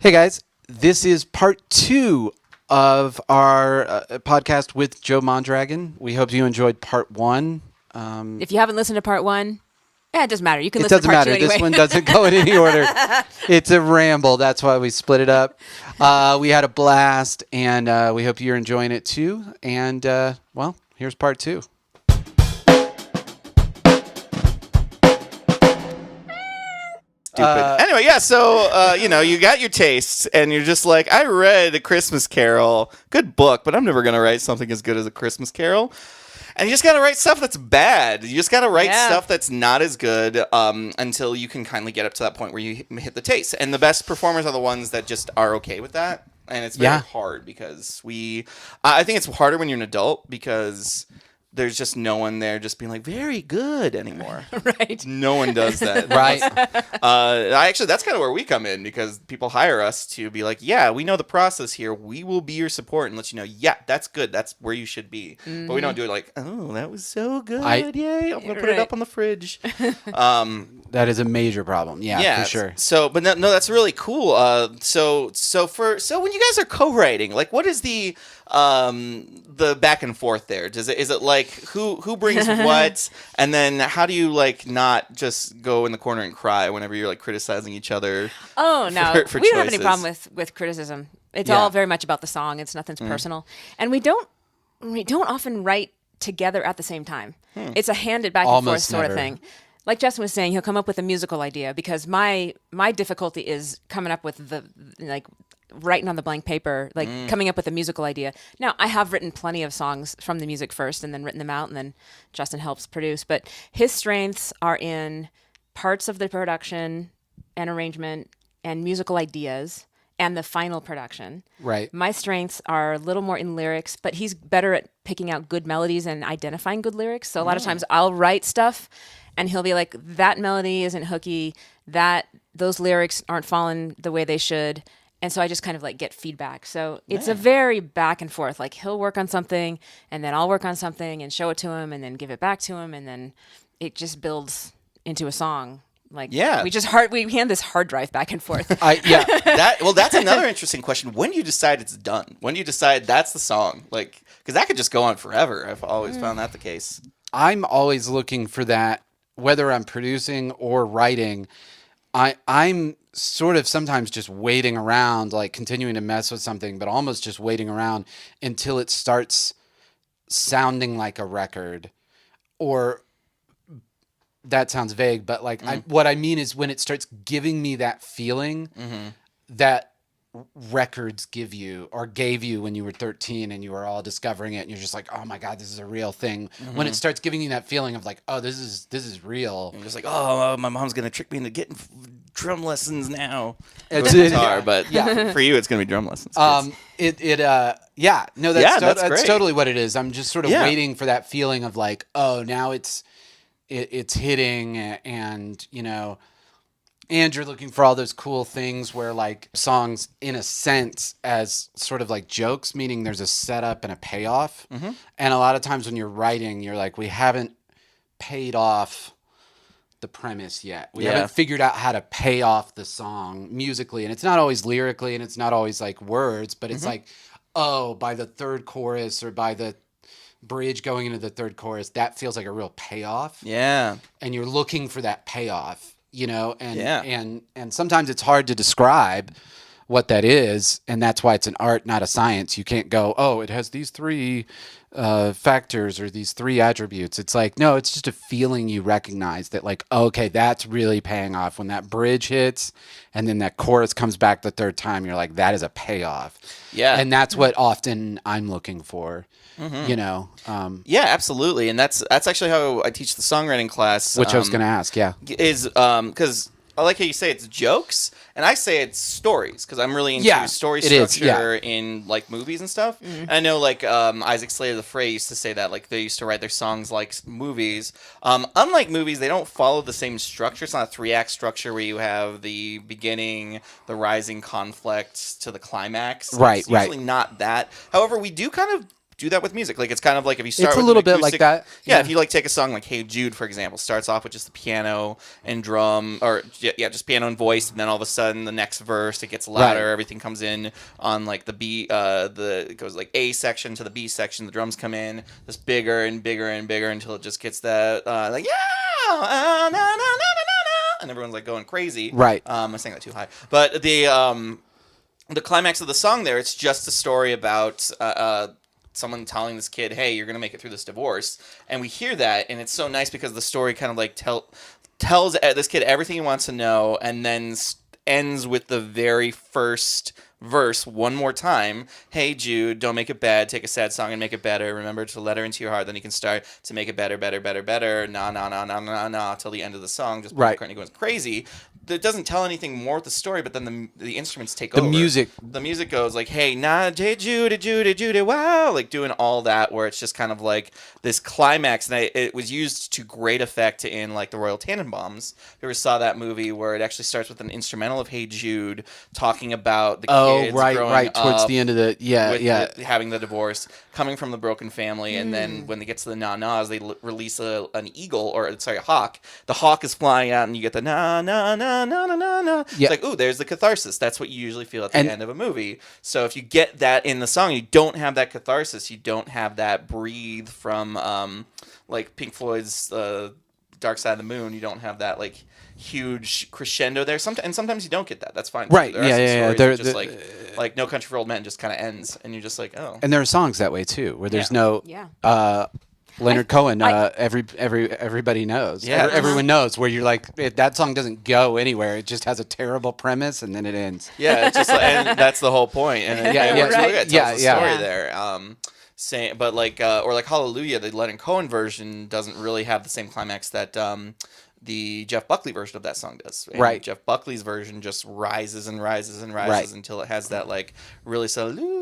Hey guys, this is part 2 of our podcast with Joe Mondragon. We hope you enjoyed part 1. If you haven't listened to part 1, it doesn't matter. You can It listen to doesn't part matter. 2 anyway. This one doesn't go in any order. It's a ramble. That's why we split it up. We had a blast, and we hope you're enjoying it too. And, well, here's part 2. Anyway, yeah, so, you got your tastes, and you're just like, I read A Christmas Carol, good book, but I'm never going to write something as good as A Christmas Carol. And you just got to write stuff that's bad. You just got to write stuff that's not as good until you can kindly get up to that point where you hit the taste. And the best performers are the ones that just are okay with that. And it's very hard because I think it's harder when you're an adult because there's just no one there just being like, very good anymore. Right. No one does that. Right. Actually, that's kind of where we come in because people hire us to be like, yeah, we know the process here. We will be your support and let you know, yeah, that's good. That's where you should be. Mm-hmm. But we don't do it like, oh, that was so good. Yay. I'm going to put it up on the fridge. That is a major problem. Yeah, for sure. So, but no, that's really cool. So when you guys are co-writing, like, what is the back and forth there? Is it like who brings what, and then how do you like not just go in the corner and cry whenever you're like criticizing each other? Oh no, for we don't have choices? any problem with criticism. It's all very much about the song. It's nothing's personal, and we don't often write together at the same time. It's a handed back and forth sort of thing. Like Justin was saying, he'll come up with a musical idea because my difficulty is coming up with writing on the blank paper, coming up with a musical idea. Now, I have written plenty of songs from the music first and then written them out, and then Justin helps produce. But his strengths are in parts of the production and arrangement and musical ideas and the final production. Right. My strengths are a little more in lyrics, but he's better at picking out good melodies and identifying good lyrics. So a lot of times I'll write stuff and he'll be like, that melody isn't hooky, those lyrics aren't falling the way they should. And so I just kind of like get feedback. So it's a very back and forth. Like he'll work on something and then I'll work on something and show it to him and then give it back to him. And then it just builds into a song. Like we hand this hard drive back and forth. That's another interesting question. When do you decide it's done? When do you decide that's the song? Like, because that could just go on forever. I've always found that the case. I'm always looking for that, whether I'm producing or writing. I'm sort of sometimes just waiting around, like continuing to mess with something, but almost just waiting around until it starts sounding like a record. Or that sounds vague, but like what I mean is when it starts giving me that feeling that records give you or gave you when you were 13 and you were all discovering it and you're just like, oh my God, this is a real thing. When it starts giving you that feeling of like, oh, this is real. You're just like, oh, my mom's going to trick me into getting drum lessons now. It's guitar, but for you, it's going to be drum lessons. That's totally what it is. I'm just sort of waiting for that feeling of like, oh, now it's hitting and, and you're looking for all those cool things where like songs in a sense as sort of like jokes, meaning there's a setup and a payoff. And a lot of times when you're writing, you're like, we haven't paid off the premise yet. We haven't figured out how to pay off the song musically. And it's not always lyrically and it's not always like words, but it's like, oh, by the third chorus or by the bridge going into the third chorus, that feels like a real payoff. Yeah. And you're looking for that payoff. And sometimes it's hard to describe what that is, and that's why it's an art, not a science. You can't go, oh, it has these 3 factors or these 3 attributes. It's like, no, it's just a feeling you recognize that like, okay, that's really paying off. When that bridge hits and then that chorus comes back the third time, you're like, that is a payoff. Yeah. And that's what often I'm looking for. Yeah, absolutely, and that's actually how I teach the songwriting class. Which I was going to ask, is because I like how you say it's jokes, and I say it's stories because I'm really into story structure in like movies and stuff. I know like Isaac Slater the Fray used to say that like they used to write their songs like movies. Unlike movies, they don't follow the same structure. It's not a 3-act structure where you have the beginning, the rising conflict to the climax. Right, it's usually not that. However, we do kind of do that with music. Like it's kind of like if you start It's with a little an acoustic, bit like that. Yeah, if you like take a song like Hey Jude, for example, starts off with just the piano and drum, or just piano and voice, and then all of a sudden the next verse it gets louder, everything comes in on like the B, it goes like A section to the B section, the drums come in, just bigger and bigger and bigger until it just gets that like na, na, na, na, na, and everyone's like going crazy. Right. I sang that too high, but the climax of the song there, it's just a story about someone telling this kid, hey, you're going to make it through this divorce. And we hear that, and it's so nice because the story kind of like tells this kid everything he wants to know, and then ends with the very first verse one more time. Hey, Jude, don't make it bad. Take a sad song and make it better. Remember to let her into your heart. Then you can start to make it better, better, better, better. Nah, nah, nah, nah, nah, nah, till the end of the song. Just McCartney going crazy. It doesn't tell anything more with the story, but then the instruments take over. The music goes like, hey, nah, hey, Jude, Jude, Jude, wow, like doing all that, where it's just kind of like this climax, and it was used to great effect in like the Royal Tenenbaums. If you ever saw that movie where it actually starts with an instrumental of Hey Jude talking about the kids growing up towards the end of the having the divorce, coming from the broken family, and then when they get to the na-nas, they release an eagle, a hawk. The hawk is flying out, and you get the na-na-na. No. It's like, ooh, there's the catharsis. That's what you usually feel at the end of a movie. So if you get that in the song, you don't have that catharsis. You don't have that breathe from like Pink Floyd's Dark Side of the Moon. You don't have that like huge crescendo there. Sometimes you don't get that. That's fine. Right. They're just like No Country for Old Men just kind of ends, and you're just like, oh. And there are songs that way too, where there's no. Leonard Cohen, everybody knows. Yeah. Everyone knows, where you're like, that song doesn't go anywhere. It just has a terrible premise, and then it ends. Yeah, it's just and that's the whole point. And it works really good. It tells the story there. But like, or like Hallelujah, the Leonard Cohen version doesn't really have the same climax that the Jeff Buckley version of that song does. And Jeff Buckley's version just rises and rises and rises until it has that like really salute.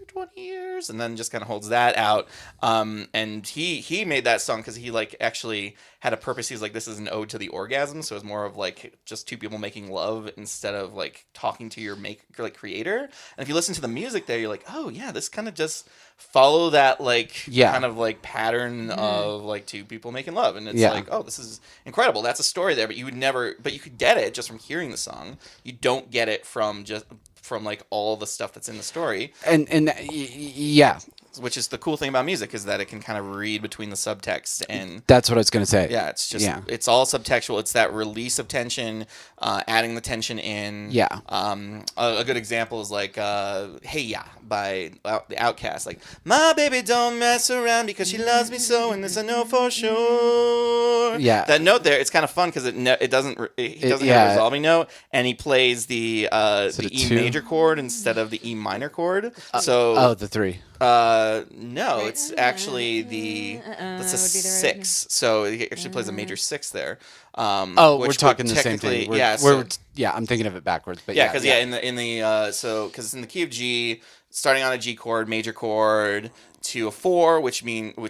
20 years, and then just kind of holds that out. And he made that song because he like actually had a purpose. He's like, this is an ode to the orgasm, so it's more of like just two people making love instead of like talking to your creator. And if you listen to the music there, you're like, oh yeah, this kind of just follow that like kind of like pattern of like two people making love, and it's like, oh, this is incredible. That's a story there, but you could get it just from hearing the song. You don't get it from like all the stuff that's in the story, and which is the cool thing about music, is that it can kind of read between the subtext, and that's what I was going to say. Yeah, it's just it's all subtextual. It's that release of tension, adding the tension in. Yeah. A good example is like "Hey Ya" by the Outkast. Like, my baby don't mess around because she loves me so, and this I know for sure. Yeah. That note there, it's kind of fun because it doesn't have a resolving note, and he plays the E major chord instead of the E minor chord. The 3. No, it's actually that's a 6. So he actually plays a major 6 there. We're talking the same thing. I'm thinking of it backwards, but because in the it's in the key of G, starting on a G chord, major chord, to a 4,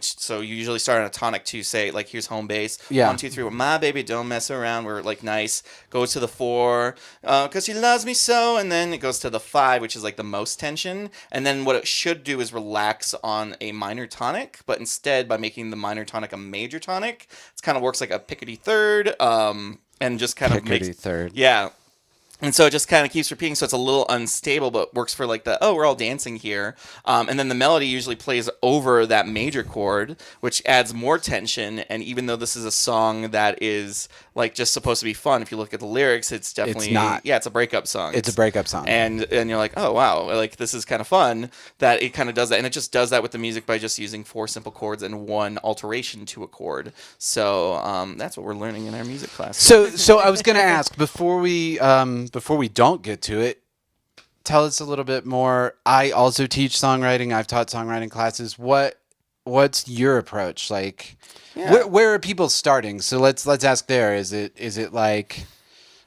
so you usually start on a tonic to say like, here's home bass. 1, 2, 3. Well, my baby don't mess around. We're like nice. Goes to the 4, because she loves me so, and then it goes to the 5, which is like the most tension. And then what it should do is relax on a minor tonic, but instead by making the minor tonic a major tonic, it kind of works like a pickety third, and just kind of makes third. Yeah. And so it just kind of keeps repeating, so it's a little unstable, but works for like we're all dancing here. And then the melody usually plays over that major chord, which adds more tension. And even though this is a song that is like just supposed to be fun, if you look at the lyrics, it's definitely not. Yeah, it's a breakup song. It's a breakup song. And you're like, oh wow, like this is kind of fun that it kind of does that, and it just does that with the music by just using 4 simple chords and 1 alteration to a chord. So that's what we're learning in our music class. So I was going to ask before we don't get to it, tell us a little bit more. I also teach songwriting. I've taught songwriting classes. What's your approach? Like, where are people starting? So let's ask there. Is it like,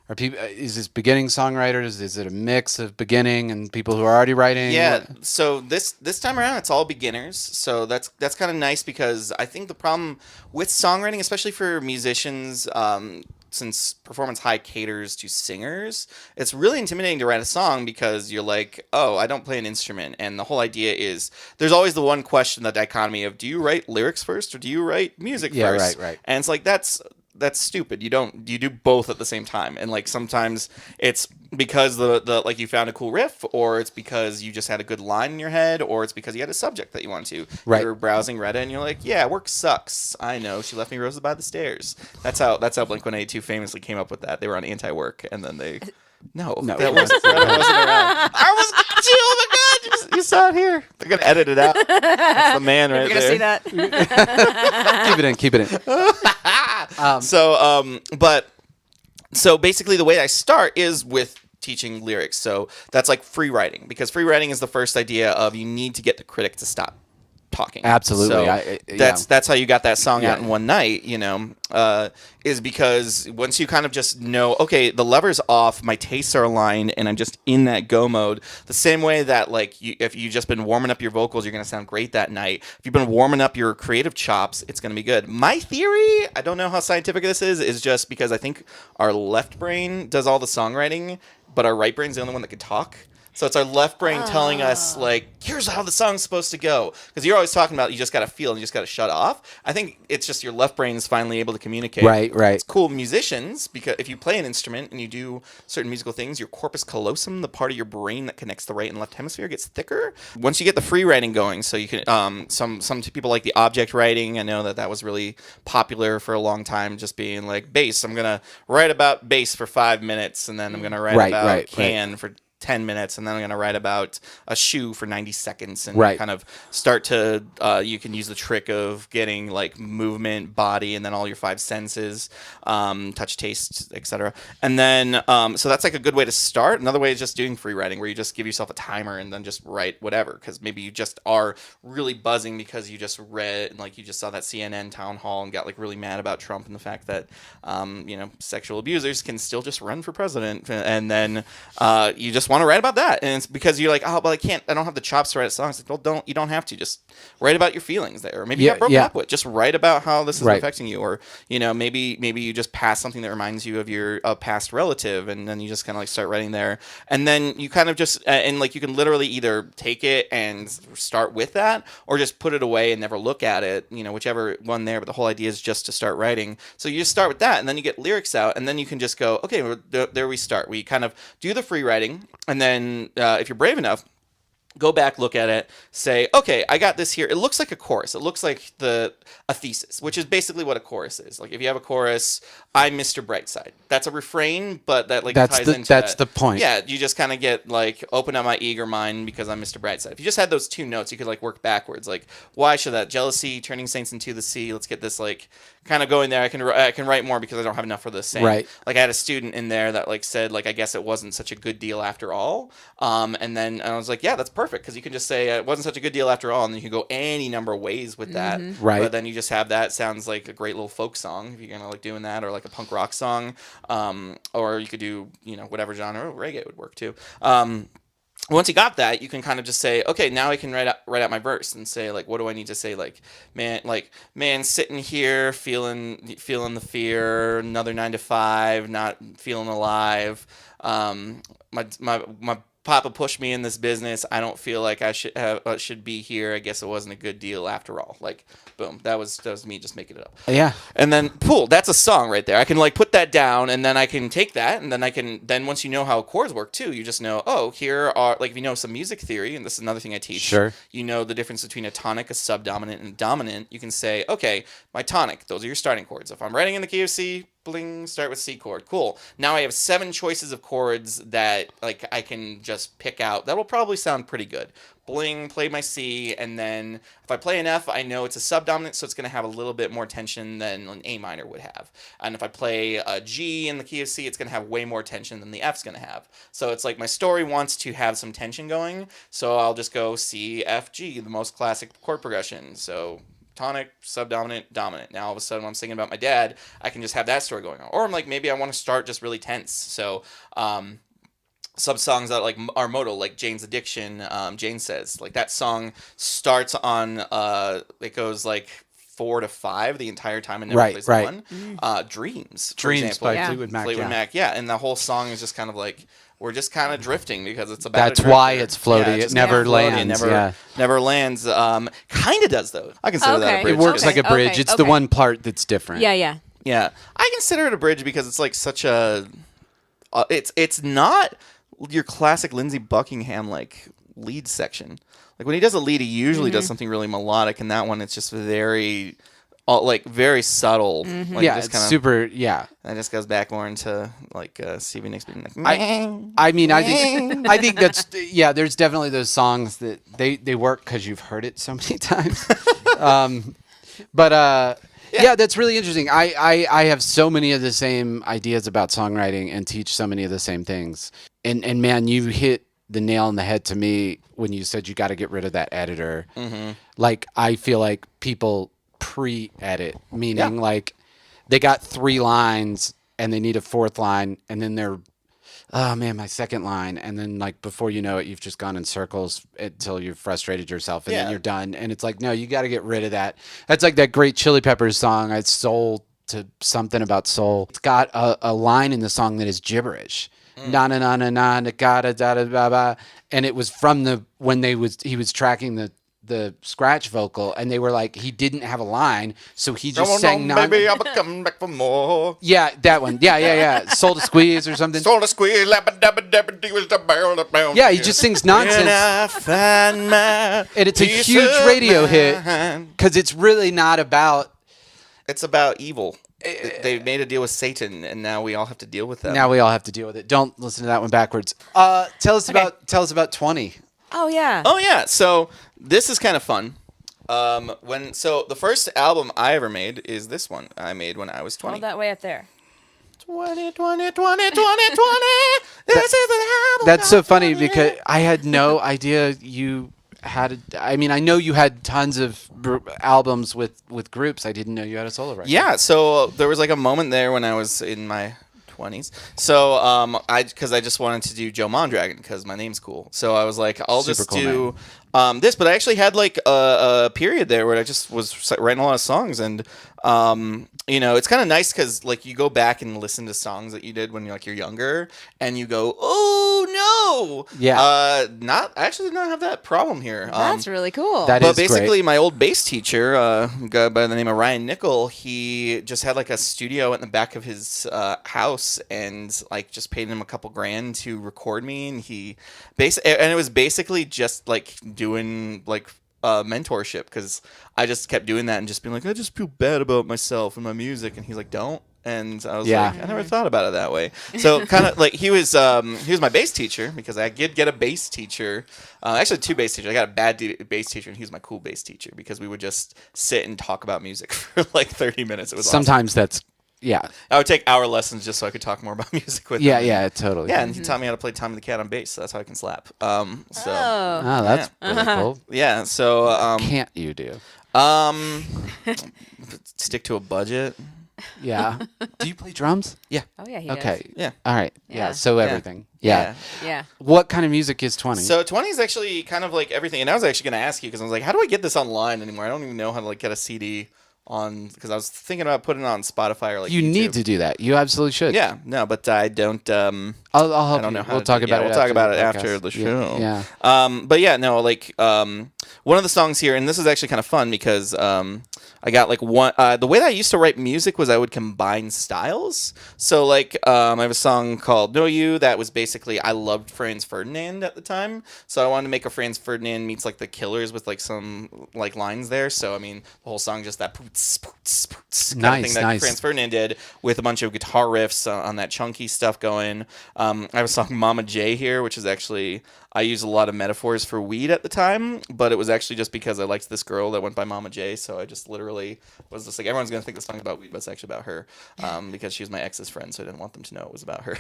Are people? Is this beginning songwriters? Is it a mix of beginning and people who are already writing? Yeah. So this time around, it's all beginners. So that's kind of nice because I think the problem with songwriting, especially for musicians, since Performance High caters to singers, it's really intimidating to write a song because you're like, oh, I don't play an instrument, and the whole idea is there's always the one question, the dichotomy of do you write lyrics first or do you write music first? Yeah, right. And it's like that's stupid. You do both at the same time. And like sometimes it's because the like you found a cool riff, or it's because you just had a good line in your head, or it's because you had a subject that you wanted to. Right. You're browsing Reddit and you're like, yeah, work sucks. I know. She left me roses by the stairs. That's how Blink-182 famously came up with that. They were on anti-work and then they No, that wasn't around. I was got you. Oh my god, you saw it here. They're gonna edit it out. That's the man right You're there. gonna see that. Keep it in. So basically, the way I start is with teaching lyrics. So that's like free writing, because free writing is the first idea of you need to get the critic to stop talking. Absolutely. So that's how you got that song out in one night, is because once you kind of just know, okay, the lever's off, my tastes are aligned, and I'm just in that go mode. The same way that like if you've just been warming up your vocals, you're going to sound great that night. If you've been warming up your creative chops, it's going to be good. My theory, I don't know how scientific this is just because I think our left brain does all the songwriting, but our right brain's the only one that can talk. So it's our left brain telling us, like, here's how the song's supposed to go. Because you're always talking about you just got to feel and you just got to shut off. I think it's just your left brain is finally able to communicate. Right. It's cool. Musicians, because if you play an instrument and you do certain musical things, your corpus callosum, the part of your brain that connects the right and left hemisphere, gets thicker. Once you get the free writing going, so you can, some people like the object writing. I know that was really popular for a long time, just being like, bass. I'm going to write about bass for 5 minutes, and then I'm going to write about can for 10 minutes, and then I'm going to write about a shoe for 90 seconds and kind of start to you can use the trick of getting like movement, body, and then all your 5 senses, touch, taste, etc. And then so that's like a good way to start. Another way is just doing free writing, where you just give yourself a timer and then just write whatever, because maybe you just are really buzzing because you just read, like you just saw that CNN town hall and got like really mad about Trump and the fact that sexual abusers can still just run for president, and then you just want to write about that, and it's because you're like, oh, but I don't have the chops to write a song. It's like, well, you don't have to. Just write about your feelings there, or maybe you got broken up with. Just write about how this is affecting you, or maybe you just pass something that reminds you of your past relative, and then you just kind of like start writing there, and then you kind of just and like you can literally either take it and start with that, or just put it away and never look at it, whichever one there. But the whole idea is just to start writing. So you just start with that, and then you get lyrics out, and then you can just go, okay, there we start. We kind of do the free writing. And then if you're brave enough, go back, look at it, say, okay, I got this here. It looks like a chorus. It looks like a thesis, which is basically what a chorus is. Like if you have a chorus, I'm Mr. Brightside. That's a refrain, but that like ties into that's the point. Yeah, you just kind of get like, open up my eager mind because I'm Mr. Brightside. If you just had those 2 notes, you could like work backwards. Like, why should that jealousy, turning saints into the sea? Let's get this like kind of going there. I can write more because I don't have enough for the same. Right. Like I had a student in there that like said like, I guess it wasn't such a good deal after all. And then I was like, yeah, that's perfect, because you can just say it wasn't such a good deal after all, and then you can go any number of ways with that. Right. But then you just have that sounds like a great little folk song if you're gonna like doing that, or like a punk rock song, or you could do whatever genre. Reggae would work too. Once you got that, you can kind of just say, okay, now I can write out my verse and say like, what do I need to say? Like, man, sitting here feeling the fear, another 9 to 5, not feeling alive. My Papa pushed me in this business. I don't feel like I should be here. I guess it wasn't a good deal after all. Like, boom, that was me just making it up. Yeah. And then, cool, that's a song right there. I can like put that down, and then I can take that, and then once you know how chords work too, you just know, oh, here are, like, if you know some music theory, and this is another thing I teach. Sure. You know the difference between a tonic, a subdominant, and a dominant. You can say, okay, my tonic, those are your starting chords. If I'm writing in the key of C, bling, start with C chord. Cool. Now I have 7 choices of chords that like I can just pick out. That will probably sound pretty good. Bling, play my C, and then if I play an F, I know it's a subdominant, so it's going to have a little bit more tension than an A minor would have. And if I play a G in the key of C, it's going to have way more tension than the F's going to have. So it's like my story wants to have some tension going, so I'll just go C, F, G, the most classic chord progression. So tonic, subdominant, dominant. Now all of a sudden when I'm singing about my dad, I can just have that story going on. Or I'm like, maybe I want to start just really tense. So some songs that like are modal, like Jane's Addiction, Jane Says. Like that song starts on, it goes like 4 to 5 the entire time and never plays one. Dreams, for example. By Fleetwood Mac. Fleetwood Mac, yeah. And the whole song is just kind of like, we're just kind of drifting because it's about That's why it's floaty. It never lands. Never lands. Kind of does, though. I consider that a bridge. It works like a bridge. It's the one part that's different. Yeah. I consider it a bridge because it's like such a... it's not your classic Lindsey Buckingham like lead section. Like when he does a lead, he usually does something really melodic, and that one it's just very... very subtle. Like it's super. Yeah, and it just goes back more into like Stevie Nicks being like. I think that's There's definitely those songs that they work because you've heard it so many times. That's really interesting. I have so many of the same ideas about songwriting and teach so many of the same things. And man, you hit the nail on the head to me when you said you got to get rid of that editor. Like I feel like people pre-edit, meaning like they got 3 lines and they need a 4th line, and then they're, oh man, my 2nd line, and then like before you know it, you've just gone in circles until you've frustrated yourself, and then you're done. And it's like, no, you got to get rid of that. That's like that great Chili Peppers song, "It's Soul to Something About Soul." It's got a line in the song that is gibberish. Na na na na na na da da da ba ba, and it was from when he was tracking the scratch vocal, and they were like, he didn't have a line, so he just sang baby, I'll come back for more. Yeah, that one. Yeah. Soul to Squeeze or something. Soul to Squeeze. Yeah, he just sings nonsense. And it's a huge radio hit because it's really not about... It's about evil. They made a deal with Satan, and now we all have to deal with that. Now we all have to deal with it. Don't listen to that one backwards. Tell us about 20. Oh yeah. So this is kind of fun. The first album I ever made is this one. I made when I was 20. Hold that way up there. 20. This is an album. That's so funny because I had no idea you had. I know you had tons of albums with groups. I didn't know you had a solo record. Yeah. So there was like a moment there when I was in my 20s. So because I just wanted to do Joe Mondragon because my name's cool. So I was like, I'll just do this. But I actually had like a period there where I just was writing a lot of songs, and it's kind of nice because like you go back and listen to songs that you did when you're younger, and you go, oh no, I actually did not have that problem here. That's really cool. But basically, great. My old bass teacher, a guy by the name of Ryan Nickel, he just had like a studio in the back of his house, and like just paid him a couple grand to record me, and and it was basically just like doing like mentorship, because I just kept doing that and just being like, I just feel bad about myself and my music, and he's like, don't. And I was like, I never thought about it that way. So kind of like he was my bass teacher, because I did get a bass teacher. Actually, 2 bass teachers. I got a bad bass teacher, and he was my cool bass teacher, because we would just sit and talk about music for like 30 minutes. It was sometimes awesome. That's I would take hour lessons just so I could talk more about music with him. Yeah, totally. Yeah, and he taught me how to play Tommy the Cat on bass, so that's how I can slap. That's pretty cool. Yeah, so can't you do? Stick to a budget. Yeah. Do you play drums? Yeah. Oh yeah, he okay. does. Yeah. All right. Yeah. So everything. Yeah. What kind of music is 20? So 20 is actually kind of like everything. And I was actually going to ask you, because I was like, how do I get this online anymore? I don't even know how to like get a CD on, because I was thinking about putting it on Spotify or like you YouTube. Need to do that. You absolutely should. Yeah. No, but I don't. I'll help I don't you. know how we'll to talk do, about it. We'll talk about it after the show. Yeah. But yeah, no, like one of the songs here, and this is actually kind of fun because I got like one. The way that I used to write music was I would combine styles. So like I have a song called "Know You" that was basically, I loved Franz Ferdinand at the time, so I wanted to make a Franz Ferdinand meets like the Killers with like some like lines there. So I mean, the whole song just that poots poots poots kind of thing that Franz Ferdinand did, with a bunch of guitar riffs on that chunky stuff going. I have a song "Mama J" here, which is actually, I used a lot of metaphors for weed at the time, but it was actually just because I liked this girl that went by Mama J, so I just literally was just like, everyone's going to think the song's about weed, but it's actually about her, because she was my ex's friend, so I didn't want them to know it was about her.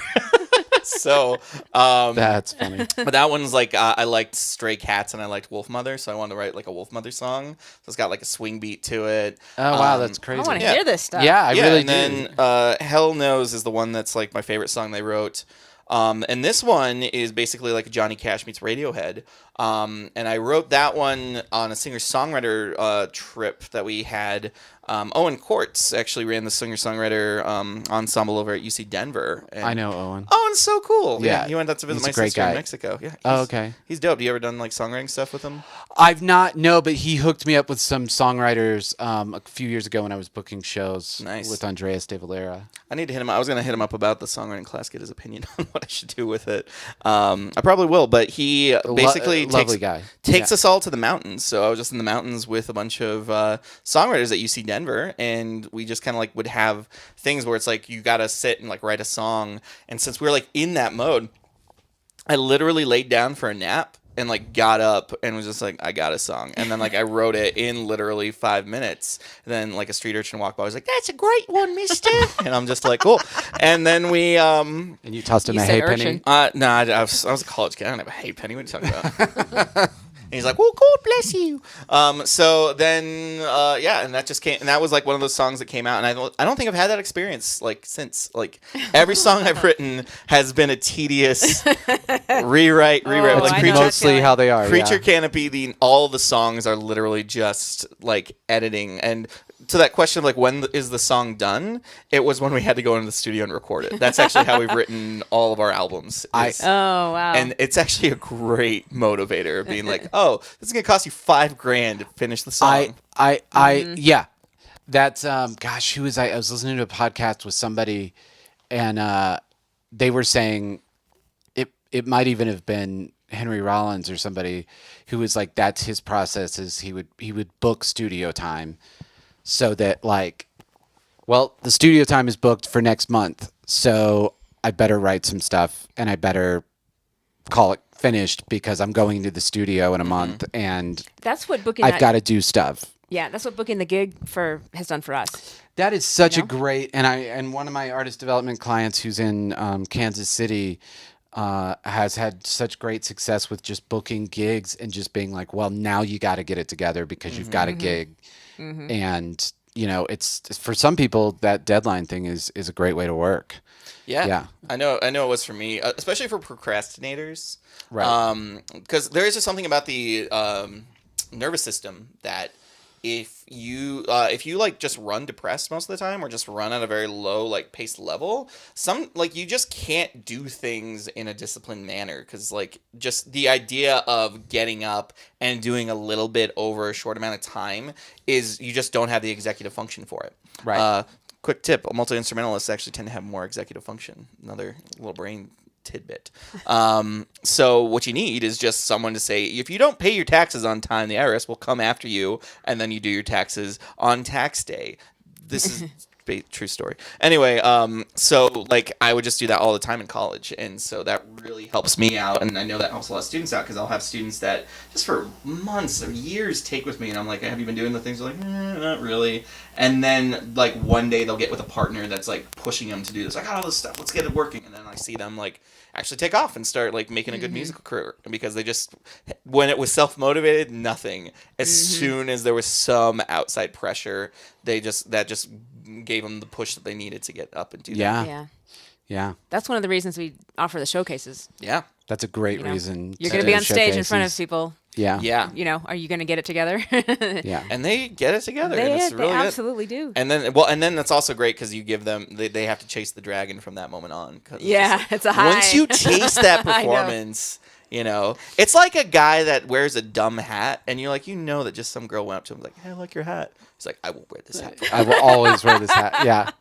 So that's funny. But that one's like I liked Stray Cats and I liked Wolf Mother, so I wanted to write like a Wolf Mother song. So it's got like a swing beat to it. Oh wow, that's crazy. I want to hear this stuff. Yeah, I really do. And then Hell Knows is the one that's like my favorite song they wrote. And this one is basically like Johnny Cash meets Radiohead. And I wrote that one on a singer-songwriter trip that we had. Owen Quartz actually ran the singer-songwriter ensemble over at UC Denver. And I know Owen. Owen's so cool. Yeah. He went out to visit He's my a great sister guy. in Mexico. Yeah. Okay. He's dope. You ever done like songwriting stuff with him? I've not, no, but he hooked me up with some songwriters a few years ago when I was booking shows with Andreas de Valera. I need to hit him up. I was going to hit him up about the songwriting class, get his opinion on what I should do with it. I probably will, but he basically takes us all to the mountains. So I was just in the mountains with a bunch of songwriters at UC Denver, and we just kind of like would have things where it's like you got to sit and like write a song. And since we were like in that mode, I literally laid down for a nap and like got up and was just like, I got a song. And then like I wrote it in literally 5 minutes. And then like a street urchin walked by. I was like, that's a great one, mister. And I'm just like, cool. And then we and you tossed him a hay penny? No, I was a college kid. I don't have a hay penny. What are you talking about? And he's like, well, God bless you. So then, and that just came, and that was like one of those songs that came out, and I don't think I've had that experience like since. Like every song I've written has been a tedious rewrite. Like mostly how they are. Creature Canopy, all the songs are literally just like editing. And to that question of like when is the song done, it was when we had to go into the studio and record it. That's actually how we've written all of our albums. Oh wow! And it's actually a great motivator of being like, oh, this is gonna cost you $5,000 to finish the song. Yeah. That's gosh, who was I was listening to a podcast with somebody, and they were saying it might even have been Henry Rollins or somebody who was like, that's his process, is he would book studio time so that like, well, the studio time is booked for next month, so I better write some stuff and I better call it finished because I'm going to the studio in a month, and that's what booking. I've got to do stuff. Yeah, that's what booking the gig has done for us. That is such a great, and one of my artist development clients who's in Kansas City has had such great success with just booking gigs and just being like, well, now you got to get it together because you've got a gig, and you know, it's for some people that deadline thing is a great way to work. Yeah. I know it was for me, especially for procrastinators. Right. Because there is just something about the nervous system that if you like just run depressed most of the time or just run at a very low like paced level, you just can't do things in a disciplined manner, because like just the idea of getting up and doing a little bit over a short amount of time is you just don't have the executive function for it. Right. Quick tip, multi-instrumentalists actually tend to have more executive function. Another little brain tidbit. So what you need is just someone to say, if you don't pay your taxes on time, the IRS will come after you, and then you do your taxes on tax day. This is true story. Anyway, so like I would just do that all the time in college, and so that really helps me out, and I know that helps a lot of students out, because I'll have students that just for months or years take with me, and I'm like, have you been doing the things? They're like, not really. And then like one day they'll get with a partner that's like pushing them to do this. I got all this stuff, let's get it working. And then I see them like actually take off and start like making a good musical career, because they just, when it was self-motivated, nothing. As soon as there was some outside pressure, that just gave them the push that they needed to get up and do that. Yeah. That's one of the reasons we offer the showcases. Yeah. That's a great reason. You're going to be on stage in front of people. Yeah. Yeah. You know, are you going to get it together? Yeah. And they get it together. They, and it's really absolutely do. And then that's also great because you give them, they have to chase the dragon from that moment on. It's a high. Once you taste that performance, you know, it's like a guy that wears a dumb hat and you're like, you know, that just some girl went up to him like, hey, I like your hat. He's like, I will wear this hat. I will always wear this hat. Yeah.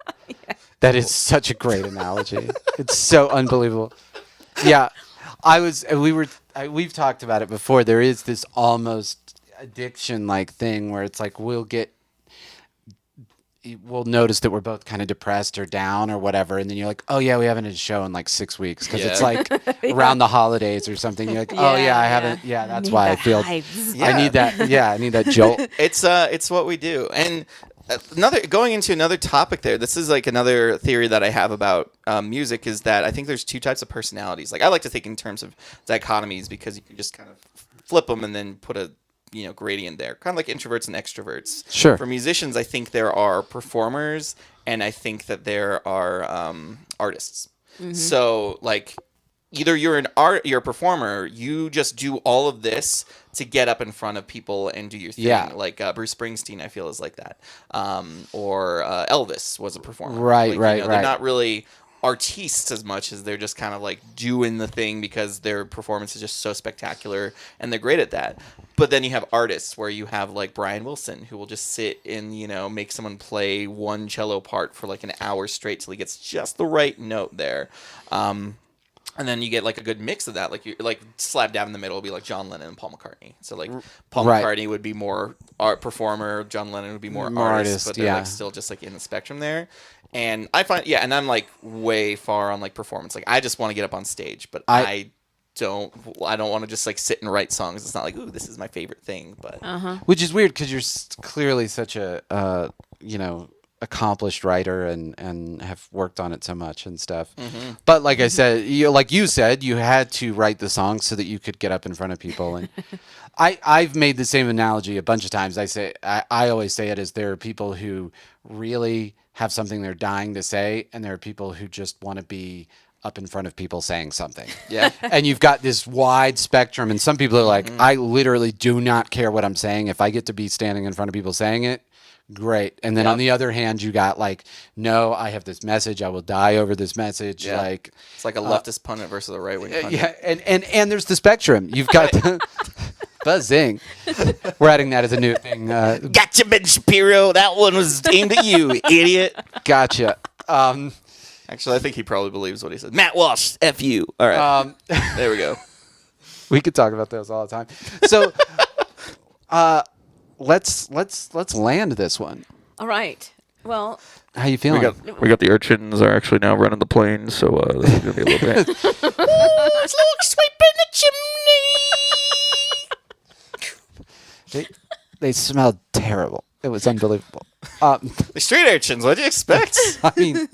That is such a great analogy. It's so unbelievable. Yeah. We've talked about it before. There is this almost addiction like thing where it's like we'll notice that we're both kind of depressed or down or whatever, and then you're like, oh yeah, we haven't had a show in like 6 weeks because it's like around the holidays or something. You're like, oh yeah, I haven't. Yeah, that's why I feel. I need that. Yeah, I need that jolt. It's what we do, and going into another topic there. This is like another theory that I have about music is that I think there's two types of personalities. Like I like to think in terms of dichotomies because you can just kind of flip them and then put a gradient there, kind of like introverts and extroverts. Sure. For musicians, I think there are performers and I think that there are artists. Mm-hmm. So like either you're a performer, you just do all of this to get up in front of people and do your thing. Yeah. Like Bruce Springsteen, I feel is like that. Or Elvis was a performer. Right. They're not really artists as much as they're just kind of like doing the thing because their performance is just so spectacular and they're great at that. But then you have artists where you have like Brian Wilson who will just sit and make someone play one cello part for like an hour straight till he gets just the right note there. And then you get like a good mix of that. Like you like slap down in the middle will be like John Lennon and Paul McCartney. So like Paul McCartney would be more art performer, John Lennon would be more artist, but they're like still just like in the spectrum there. And I find and I'm like way far on like performance. Like I just want to get up on stage, but I don't want to just like sit and write songs. It's not like, ooh, this is my favorite thing, but which is weird because you're clearly such a accomplished writer and have worked on it so much and stuff. Mm-hmm. But like I said, you said, you had to write the songs so that you could get up in front of people. And I've made the same analogy a bunch of times. I always say it as there are people who really have something they're dying to say, and there are people who just want to be up in front of people saying something. Yeah. And you've got this wide spectrum, and some people are like, I literally do not care what I'm saying. If I get to be standing in front of people saying it, great. And then on the other hand, you got like, no, I have this message. I will die over this message. Yeah. Like it's like a leftist pundit versus a right wing pundit. Yeah, and there's the spectrum. You've got buzzing. We're adding that as a new thing. Gotcha, Ben Shapiro. That one was aimed at you, idiot. Gotcha. Actually, I think he probably believes what he said. Matt Walsh, F you. All right. There we go. We could talk about those all the time. So, let's land this one. All right. Well, how you feeling? We got the urchins are actually now running the plane, so this is gonna be a little bit. Ooh, it's like sweeping the chimney. They smelled terrible. It was unbelievable. The street urchins. What do you expect? I mean,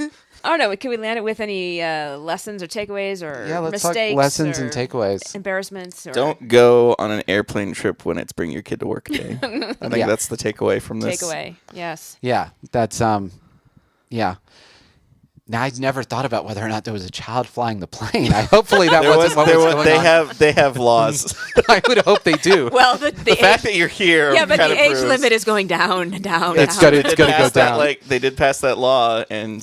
I don't know. Can we land it with any lessons or takeaways or let's mistakes? Talk lessons or and takeaways. Embarrassments. Or... Don't go on an airplane trip when it's bring your kid to work day. I think that's the takeaway from this. Takeaway, yes. Yeah, that's yeah. Now I'd never thought about whether or not there was a child flying the plane. Hopefully that wasn't what was going on. They have laws. I would hope they do. Well, the fact that you're here. Yeah, but the age limit is going down. It's got to go down. They did pass that law, and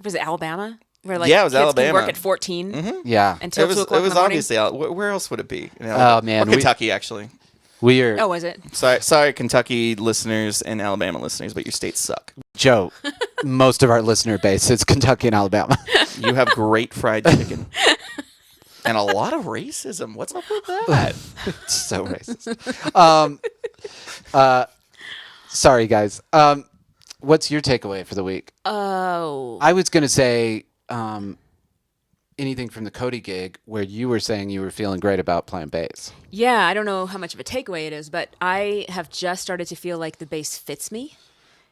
was it Alabama? Where it was kids Alabama. Can work at 14. Mm-hmm. Yeah, until 2 o'clock. It was obviously where else would it be? Oh man, or Kentucky actually. Weird. Oh, was it? Sorry, Kentucky listeners and Alabama listeners, but your states suck. Joe, most of our listener base is Kentucky and Alabama. You have great fried chicken. And a lot of racism. What's up with that? It's so racist. Sorry, guys. What's your takeaway for the week? Oh. I was going to say anything from the Cody gig where you were saying you were feeling great about playing bass. Yeah, I don't know how much of a takeaway it is, but I have just started to feel like the bass fits me.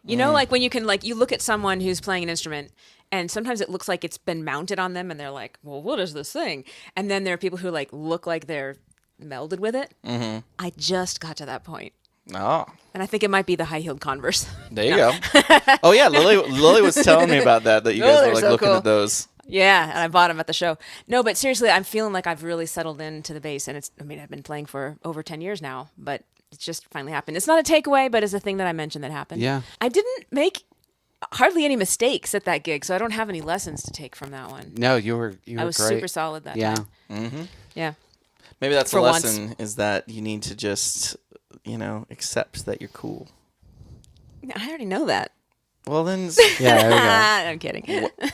You know, like when you can, you look at someone who's playing an instrument and sometimes it looks like it's been mounted on them and they're like, well, what is this thing? And then there are people who look like they're melded with it. Mm-hmm. I just got to that point. Oh. And I think it might be the high-heeled Converse. There you go. Oh, yeah. Lily was telling me about that you guys were looking at those. Yeah, and I bought them at the show. No, but seriously, I'm feeling like I've really settled into the bass. And I've been playing for over 10 years now, but it's just finally happened. It's not a takeaway, but it's a thing that I mentioned that happened. Yeah. I didn't make hardly any mistakes at that gig, so I don't have any lessons to take from that one. No, you were I was great. super solid that time. Mm-hmm. Yeah. Maybe that's for the lesson is that you need to just, accept that you're cool. I already know that. Well, then... Yeah, there we go. I'm kidding.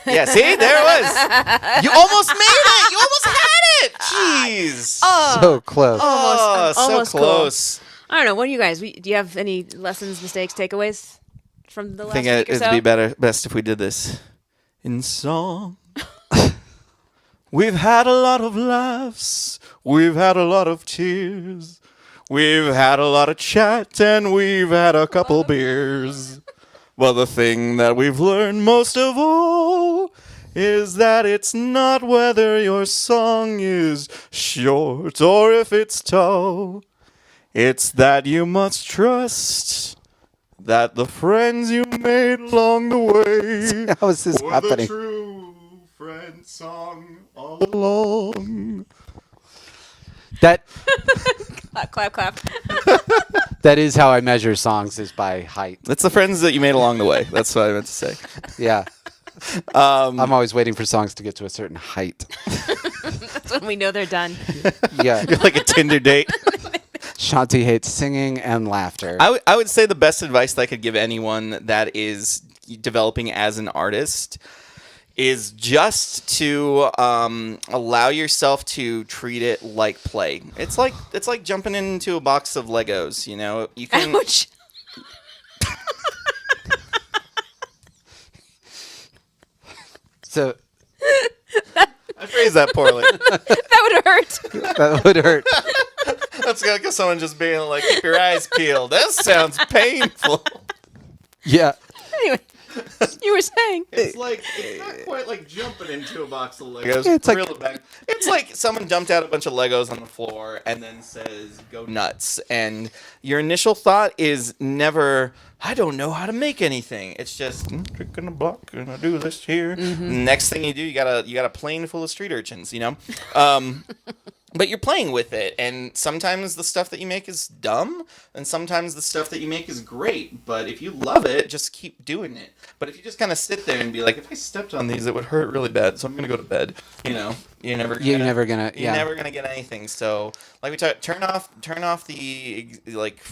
Yeah, see? There it was. You almost made it. You almost had it. Jeez. So close. Almost so close. Cool. I don't know. What do you guys... Do you have any lessons, mistakes, takeaways from the last week or so? I think it'd be best if we did this in song. We've had a lot of laughs. We've had a lot of tears. We've had a lot of chat, and we've had a couple beers. Well, the thing that we've learned most of all is that it's not whether your song is short or if it's tall. It's that you must trust that the friends you made along the way How is this were happening? the true friend song all along. That Clap, clap, clap. that is how I measure songs, is by height. That's the friends that you made along the way. That's what I meant to say. Yeah. I'm always waiting for songs to get to a certain height. That's when we know they're done. Yeah. You're like a Tinder date. Shanti hates singing and laughter. I would say the best advice that I could give anyone that is developing as an artist is just to allow yourself to treat it like play. It's like jumping into a box of Legos. You know, you can. Ouch. So I phrased that poorly. That would hurt. that would hurt. That's like someone just being like, "Keep your eyes peeled." That sounds painful. Yeah. Anyway, you were saying. It's not quite like jumping into a box of Legos. It's like- Reel it back. It's like someone dumped out a bunch of Legos on the floor and then says, "Go nuts." And your initial thought is never, "I don't know how to make anything." It's just picking a block and I do this here. Next thing you do, you got a plane full of street urchins. You know. But you're playing with it, and sometimes the stuff that you make is dumb, and sometimes the stuff that you make is great. But if you love it, just keep doing it. But if you just kind of sit there and be like, if I stepped on these, it would hurt really bad, so I'm gonna go to bed. You know, you're never gonna get anything. So, like we talked, turn off the like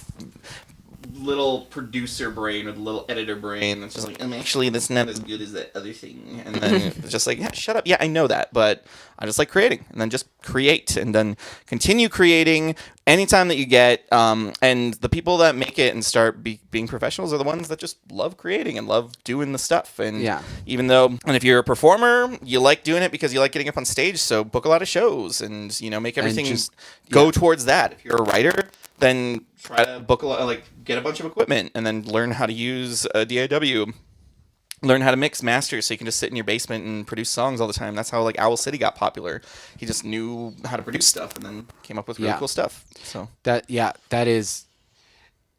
little producer brain or the little editor brain that's just like, actually, that's not as good as that other thing. And then it's just like, yeah, shut up. Yeah, I know that, but I just like creating. And then just create and then continue creating anytime that you get. And the people that make it and start being professionals are the ones that just love creating and love doing the stuff. And even though, and if you're a performer, you like doing it because you like getting up on stage. So book a lot of shows and, you know, make everything go towards that. If you're a writer, then try to book a lot, like get a bunch of equipment and then learn how to use a DAW. Learn how to mix masters so you can just sit in your basement and produce songs all the time. That's how like Owl City got popular. He just knew how to produce stuff and then came up with really cool stuff. So that is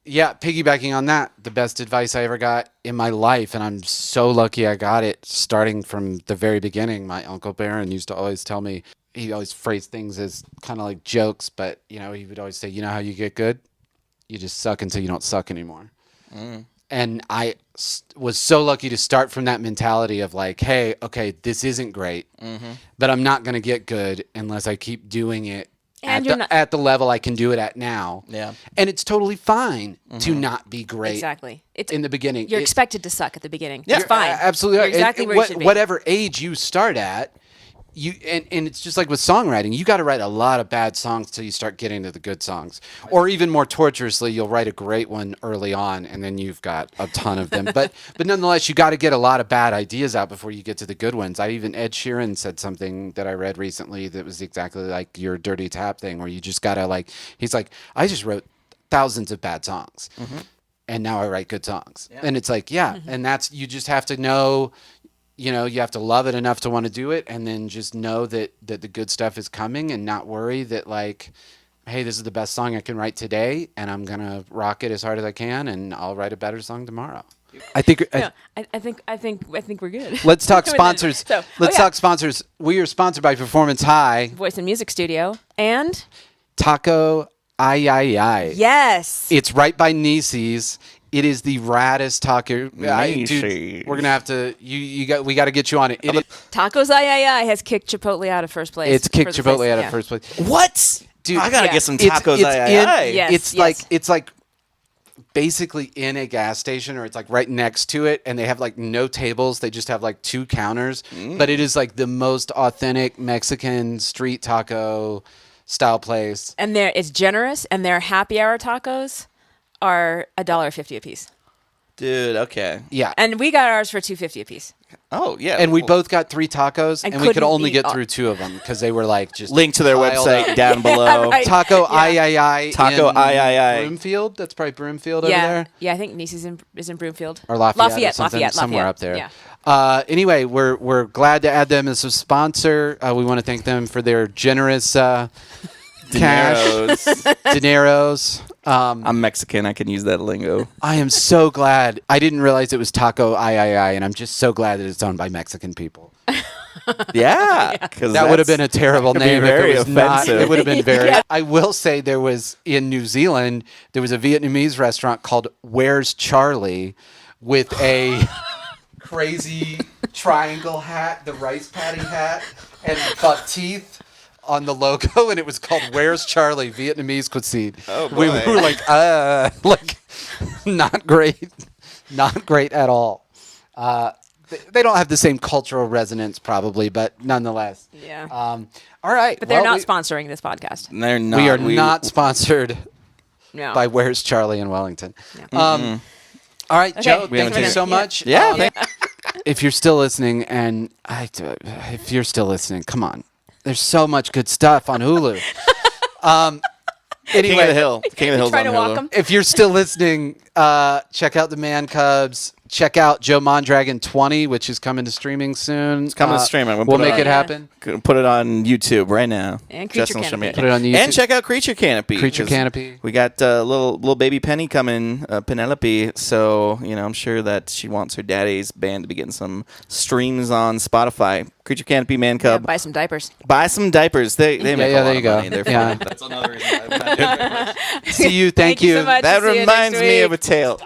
piggybacking on that, the best advice I ever got in my life, and I'm so lucky I got it starting from the very beginning. My Uncle Barron used to always tell me, he always phrased things as kind of like jokes, but you know, he would always say, you know how you get good? You just suck until you don't suck anymore. And I was so lucky to start from that mentality of like, hey, okay, this isn't great, but I'm not going to get good unless I keep doing it at the level I can do it at now. Yeah. And it's totally fine to not be great. Exactly. It's in the beginning. You're expected to suck at the beginning. Yeah. It's fine. Absolutely. You're exactly where you should be. Whatever age you start at, and it's just like with songwriting, you got to write a lot of bad songs till you start getting to the good songs. Or even more torturously, you'll write a great one early on, and then you've got a ton of them. But nonetheless, you got to get a lot of bad ideas out before you get to the good ones. Ed Sheeran said something that I read recently that was exactly like your Dirty Tap thing, where you just got to he's like, I just wrote thousands of bad songs, and now I write good songs. Yeah. And it's like, and that's, you just have to know. You know, you have to love it enough to want to do it, and then just know that the good stuff is coming, and not worry that like, hey, this is the best song I can write today, and I'm gonna rock it as hard as I can, and I'll write a better song tomorrow. I think we're good. Let's talk sponsors. Talk sponsors. We are sponsored by Performance High, Voice and Music Studio, and Taco Ay. Yes, it's right by Nisi's. It is the raddest taco. Dude, we're gonna have to. We got to get you on it. Tacos Ay has kicked Chipotle out of first place. It's kicked Chipotle out of first place. What? Dude, I gotta get some tacos Ay. Yes, it's like basically in a gas station, or it's like right next to it, and they have like no tables. They just have like 2 counters. But it is like the most authentic Mexican street taco style place. And it's generous, and their happy hour tacos are $1.50 a piece. Dude, okay. Yeah. And we got ours for $2.50 a piece. Oh, yeah. And we both got 3 tacos, and we could couldn't only eat get all- through 2 of them because they were like just Link to their piled website up. down below. right. Taco Yeah. I. Taco in I. Broomfield. That's probably Broomfield Yeah. over there. Yeah, I think Nice is in Broomfield. Or Lafayette, or something, somewhere up there. Yeah. Anyway, we're glad to add them as a sponsor. We want to thank them for their generous cash dineros. I'm Mexican. I can use that lingo. I am so glad. I didn't realize it was Taco I, and I'm just so glad that it's owned by Mexican people. Yeah, because That would have been a terrible that'd be name. very if it was not. offensive. It would have been very. I will say there was in New Zealand there was a Vietnamese restaurant called Where's Charlie, with a crazy triangle hat, the rice paddy hat, and buck teeth on the logo, and it was called Where's Charlie Vietnamese cuisine. Oh, We boy. were like not great at all. They don't have the same cultural resonance probably, but nonetheless. Yeah. All right. But they're well, not sponsoring this podcast. They're not. we are not sponsored No. by Where's Charlie in Wellington. All right, Joe, We thank haven't you so taken- much. Yeah. If you're still listening, if you're still listening, come on. There's so much good stuff on Hulu. Anyway, King of the Hill. King of the Hill's Trying on to walk Hulu. 'em. if you're still listening, check out the Man Cubs. Check out Joe Mondragon 20, which is coming to streaming soon. It's coming to streaming. We'll put make it it on- happen. Put it on YouTube right now. And Creature Justin will show me Canopy. Put it on YouTube. And check out Creature Canopy. Creature 'cause Canopy. We got little baby Penny coming, Penelope. So I'm sure that she wants her daddy's band to be getting some streams on Spotify. Creature Canopy, Man Yeah, Cub. buy some diapers. Buy some diapers. They make yeah, a lot there of you go. money. They're Yeah. fun. That's another reason I'm not doing very much. See you. Thank you so much. That See you next reminds me week. of a tale.